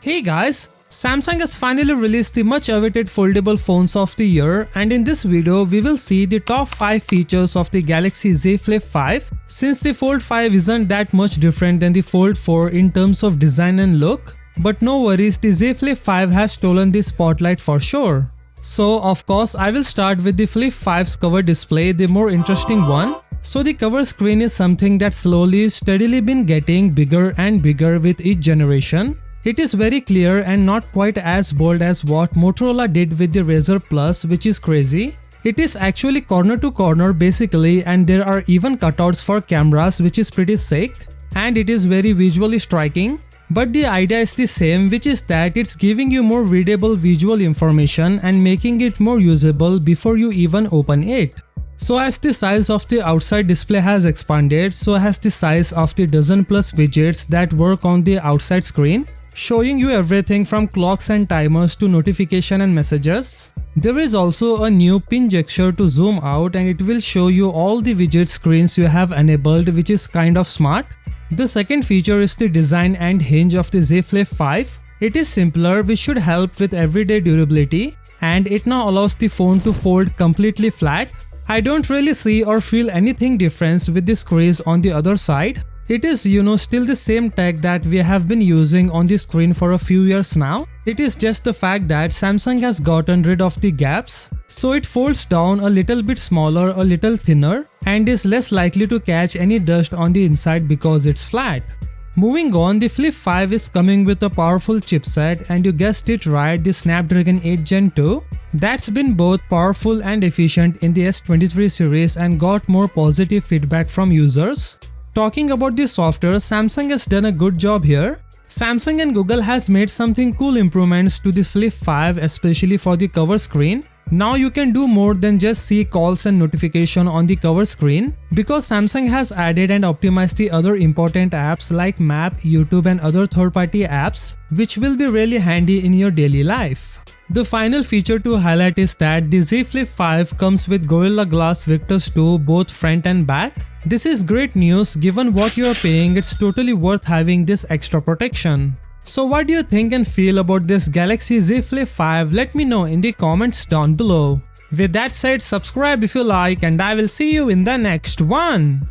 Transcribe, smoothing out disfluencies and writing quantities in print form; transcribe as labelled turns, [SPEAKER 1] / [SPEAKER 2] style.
[SPEAKER 1] Hey guys, Samsung has finally released the much awaited foldable phones of the year, and in this video we will see the top 5 features of the Galaxy Z Flip 5 since the Fold 5 isn't that much different than the Fold 4 in terms of design and look. But no worries, the Z Flip 5 has stolen the spotlight for sure. So of course I will start with the Flip 5's cover display, the more interesting one. So the cover screen is something that slowly steadily been getting bigger and bigger with each generation. It is very clear and not quite as bold as what Motorola did with the Razr Plus, which is crazy. It is actually corner to corner basically, and there are even cutouts for cameras, which is pretty sick, and it is very visually striking. But the idea is the same, which is that it's giving you more readable visual information and making it more usable before you even open it. So as the size of the outside display has expanded, so has the size of the dozen plus widgets that work on the outside screen, showing you everything from clocks and timers to notification and messages. There is also a new pin gesture to zoom out, and it will show you all the widget screens you have enabled, which is kind of smart. The second feature is the design and hinge of the Z Flip 5. It is simpler, which should help with everyday durability, and it now allows the phone to fold completely flat. I don't really see or feel anything difference with this crease on the other side. It is still the same tech that we have been using on the screen for a few years now. It is just the fact that Samsung has gotten rid of the gaps, so it folds down a little bit smaller, a little thinner, and is less likely to catch any dust on the inside because it's flat. Moving on, the Flip 5 is coming with a powerful chipset, and you guessed it right, the Snapdragon 8 Gen 2. That's been both powerful and efficient in the S23 series and got more positive feedback from users. Talking about the software, Samsung has done a good job here. Samsung and Google has made something cool improvements to the Flip 5, especially for the cover screen. Now you can do more than just see calls and notification on the cover screen, because Samsung has added and optimized the other important apps like Map, YouTube and other third-party apps, which will be really handy in your daily life. The final feature to highlight is that the Z Flip 5 comes with Gorilla Glass Victus 2 both front and back. This is great news. Given what you are paying, it's totally worth having this extra protection. So what do you think and feel about this Galaxy Z Flip 5? Let me know in the comments down below. With that said, subscribe if you like, and I will see you in the next one.